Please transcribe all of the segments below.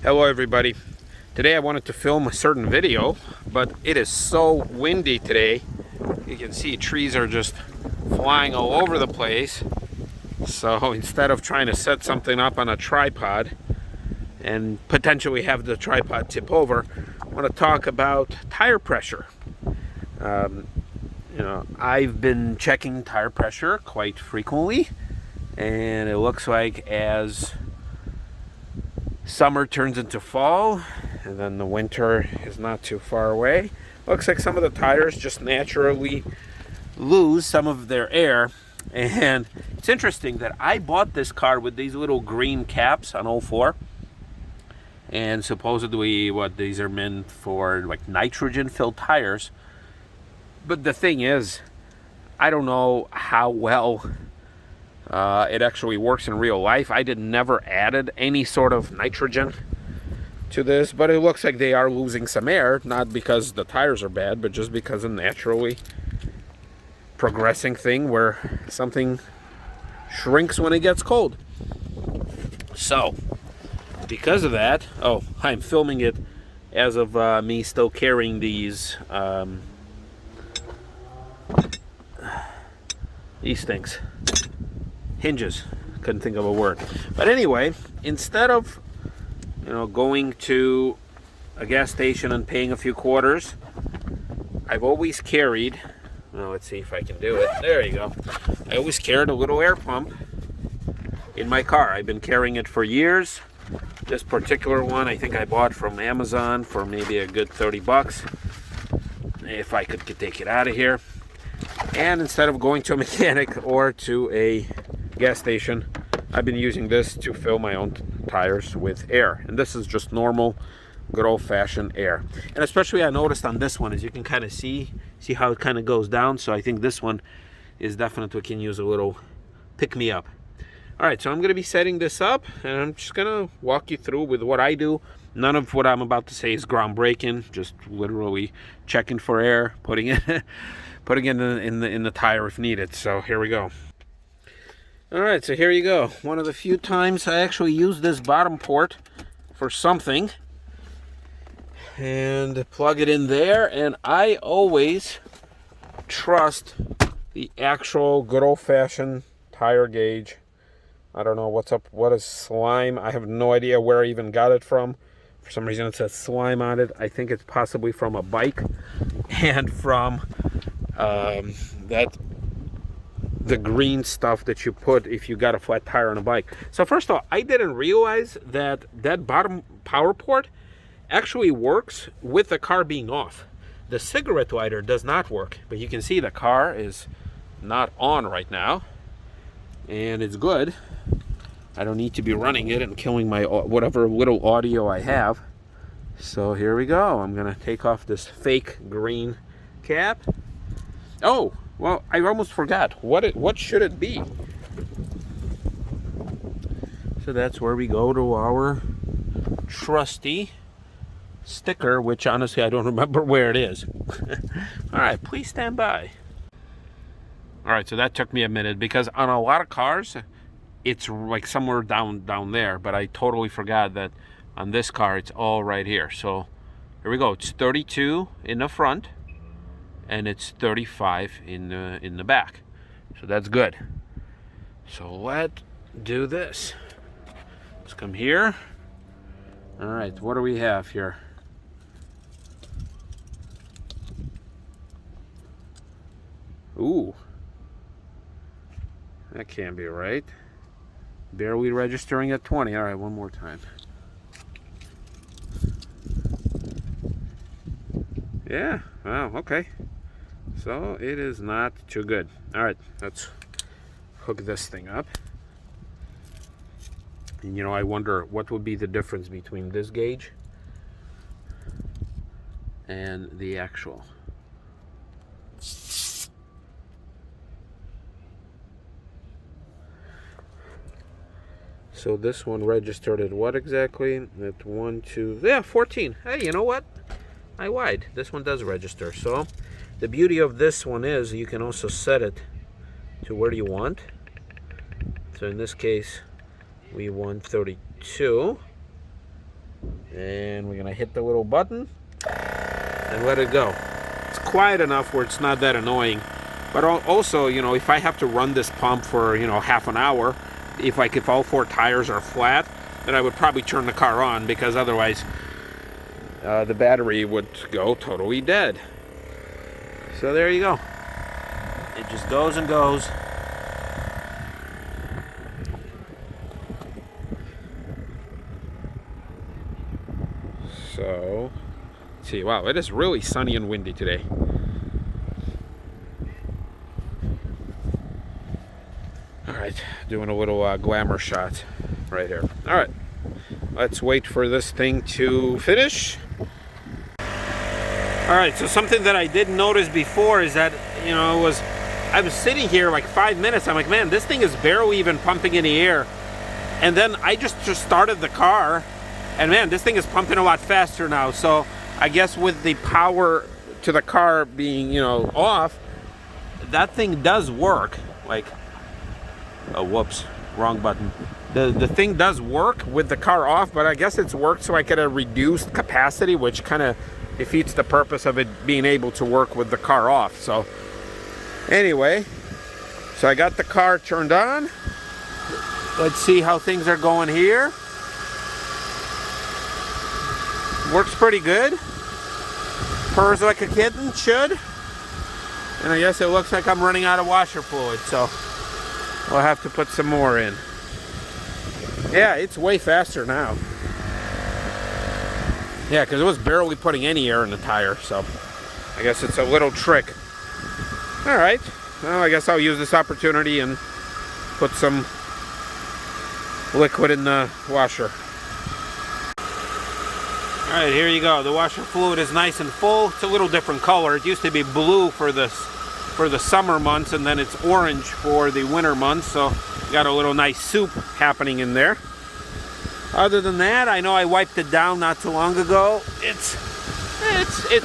Hello everybody. Today I wanted to film a certain video, but it is so windy today. You can see trees are just flying all over the place. So instead of trying to set something up on a tripod and potentially have the tripod tip over, I want to talk about tire pressure. I've been checking tire pressure quite frequently, and it looks like as summer turns into fall and then the winter is not too far away, looks like some of the tires just naturally lose some of their air. And it's interesting that I bought this car with these little green caps on 04, and supposedly these are meant for like nitrogen filled tires. But the thing is, I don't know how well it actually works in real life. I never added any sort of nitrogen to this, but it looks like they are losing some air, not because the tires are bad, but just because of naturally progressing thing where something shrinks when it gets cold. So, because of that, I'm filming it as of me still carrying these things. Hinges. Couldn't think of a word. But anyway, instead of going to a gas station and paying a few quarters, I've always carried, let's see if I can do it. There you go. I always carried a little air pump in my car. I've been carrying it for years. This particular one I think I bought from Amazon for maybe a good 30 bucks, if I could take it out of here. And instead of going to a mechanic or to a gas station, I've been using this to fill my own tires with air. And this is just normal, good old-fashioned air. And especially I noticed on this one, as you can kind of see how it kind of goes down. So I think this one is definitely can use a little pick-me-up. All right, so I'm going to be setting this up, and I'm just going to walk you through with what I do. None of what I'm about to say is groundbreaking, just literally checking for air, putting it in the tire if needed. So here we go. All right, so here you go. One of the few times I actually use this bottom port for something, and plug it in there. And I always trust the actual good old-fashioned tire gauge. I don't know what's up. What is slime? I have no idea where I even got it from. For some reason it says slime on it. I think it's possibly from a bike and from the green stuff that you put if you got a flat tire on a bike. So first of all, I didn't realize that bottom power port actually works with the car being off. The cigarette lighter does not work, but you can see the car is not on right now, and it's good. I don't need to be running it and killing my whatever little audio I have. So here we go. I'm gonna take off this fake green cap. Oh, well, I almost forgot. What should it be? So that's where we go to our trusty sticker, which honestly I don't remember where it is. All right, please stand by. All right, so that took me a minute because on a lot of cars, it's like somewhere down there, but I totally forgot that on this car, it's all right here. So here we go. It's 32 in the front, and it's 35 in the back. So that's good. So let's do this. Let's come here. All right, what do we have here? Ooh, that can't be right. Barely registering at 20. All right, one more time. Yeah, wow, okay. So it is not too good. All right, let's hook this thing up. And I wonder what would be the difference between this gauge and the actual. So this one registered at what exactly? At 14. Hey, you know what? I lied. This one does register. So the beauty of this one is you can also set it to where you want. So in this case, we want 32. And we're gonna hit the little button and let it go. It's quiet enough where it's not that annoying. But also, you know, if I have to run this pump for, you know, half an hour, if all 4 tires are flat, then I would probably turn the car on, because otherwise the battery would go totally dead. So there you go. It just goes and goes. So, let's see, wow, it is really sunny and windy today. All right, doing a little glamour shot right here. All right, let's wait for this thing to finish. All right, so something that I didn't notice before is that, you know, I was sitting here like 5 minutes. I'm like, man, this thing is barely even pumping any air. And then I just started the car, and man, this thing is pumping a lot faster now. So I guess with the power to the car being, you know, off, that thing does work. Like, oh, whoops, wrong button. The thing does work with the car off, but I guess it's worked so I get a reduced capacity, which kind of defeats the purpose of it being able to work with the car off. So anyway, so I got the car turned on. Let's see how things are going here. Works pretty good. Purrs like a kitten should. And I guess it looks like I'm running out of washer fluid, so we'll have to put some more in. Yeah, it's way faster now. Yeah, because it was barely putting any air in the tire, so I guess it's a little trick. All right, well, I guess I'll use this opportunity and put some liquid in the washer. All right, here you go. The washer fluid is nice and full. It's a little different color. It used to be blue for the summer months, and then it's orange for the winter months, so got a little nice soup happening in there. Other than that, I know I wiped it down not too long ago. It's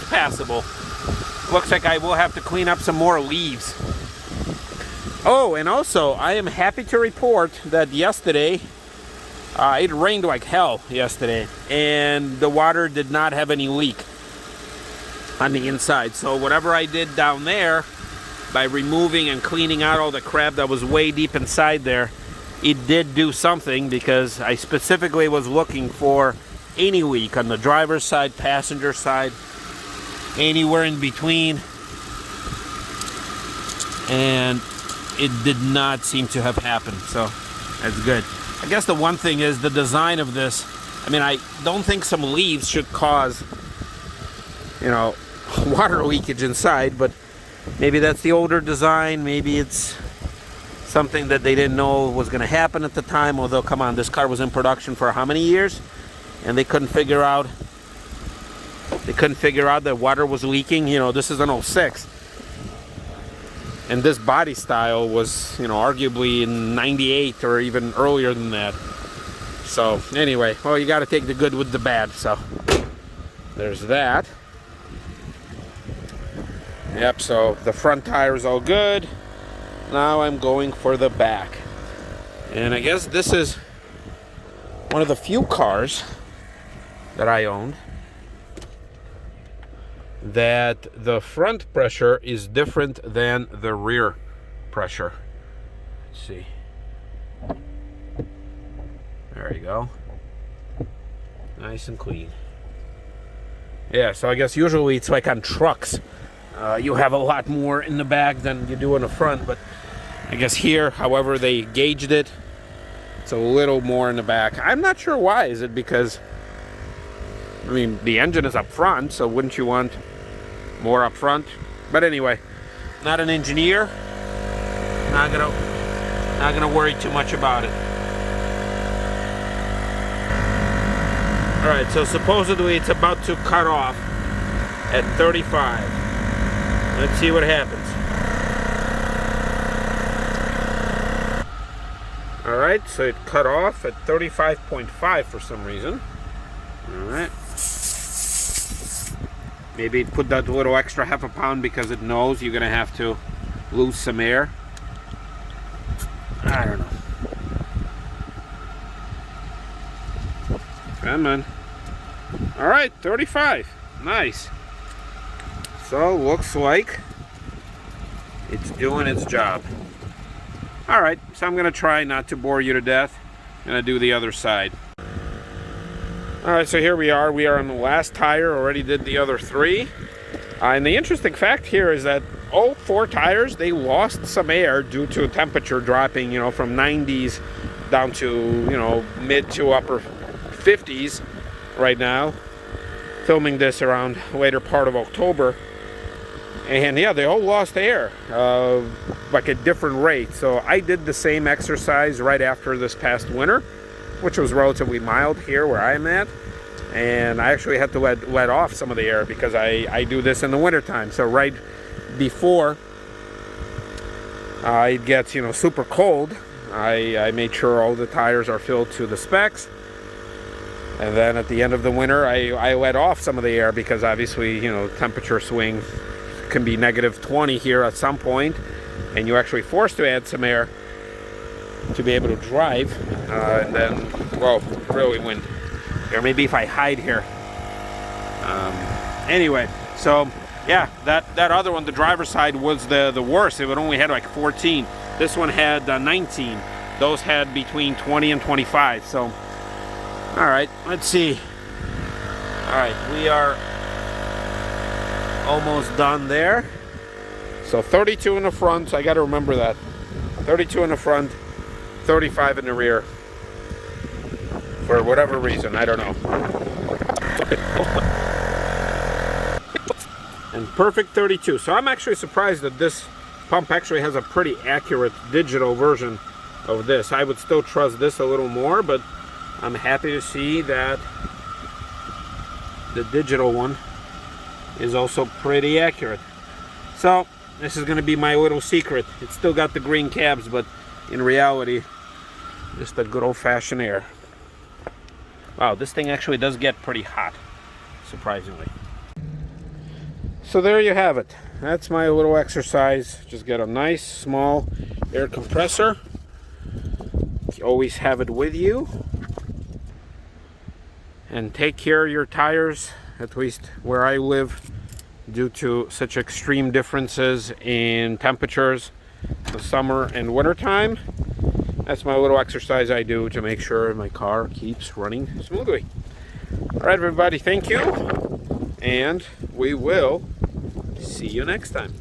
passable. Looks like I will have to clean up some more leaves. Oh, and also, I am happy to report that yesterday, it rained like hell yesterday, and the water did not have any leak on the inside. So whatever I did down there, by removing and cleaning out all the crap that was way deep inside there, it did do something, because I specifically was looking for any leak on the driver's side, passenger side, anywhere in between, and it did not seem to have happened, so that's good. I guess the one thing is the design of this. I mean, I don't think some leaves should cause, you know, water leakage inside, but maybe that's the older design. Maybe it's something that they didn't know was going to happen at the time. Although, come on, this car was in production for how many years, and they couldn't figure out that water was leaking. You know, this is an 06, and this body style was, you know, arguably in 98 or even earlier than that. So anyway, well, you got to take the good with the bad. So there's that. Yep, so the front tire is all good. Now I'm going for the back. And I guess this is one of the few cars that I owned that the front pressure is different than the rear pressure. Let's see. There you go. Nice and clean. Yeah, so I guess usually it's like on trucks. You have a lot more in the back than you do in the front, but I guess here, however they gauged it, it's a little more in the back. I'm not sure why. Is it because, I mean, the engine is up front, so wouldn't you want more up front? But anyway, not an engineer. Not gonna worry too much about it. All right, so supposedly it's about to cut off at 35. Let's see what happens. All right, so it cut off at 35.5 for some reason. All right. Maybe it put that little extra half a pound because it knows you're gonna have to lose some air. I don't know. Come on. All right, 35. Nice. So looks like it's doing its job. All right, so I'm gonna try not to bore you to death. I'm gonna do the other side. All right, so here we are. We are on the last tire. Already did the other 3. And the interesting fact here is that all 4 tires, they lost some air due to temperature dropping, you know, from 90s down to, you know, mid to upper 50s right now. Filming this around later part of October. And yeah, they all lost air, like at different rates. So I did the same exercise right after this past winter, which was relatively mild here where I'm at. And I actually had to let off some of the air because I do this in the wintertime. So right before it gets, you know, super cold, I made sure all the tires are filled to the specs. And then at the end of the winter, I let off some of the air because obviously, you know, temperature swing can be -20 here at some point, and you're actually forced to add some air to be able to drive. And then, well, really wind. Or maybe if I hide here. Anyway, so yeah, that other one, the driver's side, was the worst. It only had like 14. This one had 19. Those had between 20 and 25. So, all right, let's see. All right, we are almost done there. So 32 in the front. I got to remember that. 32 in the front, 35 in the rear. For whatever reason, I don't know. And perfect 32. So I'm actually surprised that this pump actually has a pretty accurate digital version of this. I would still trust this a little more, but I'm happy to see that the digital one is also pretty accurate. So this is going to be my little secret. It's still got the green cabs, but in reality, just a good old-fashioned air. Wow, this thing actually does get pretty hot, surprisingly. So there you have it. That's my little exercise. Just get a nice small air compressor. You always have it with you. And take care of your tires, at least where I live, due to such extreme differences in temperatures the summer and winter time. That's my little exercise I do to make sure my car keeps running smoothly. All right, everybody, thank you, and we will see you next time.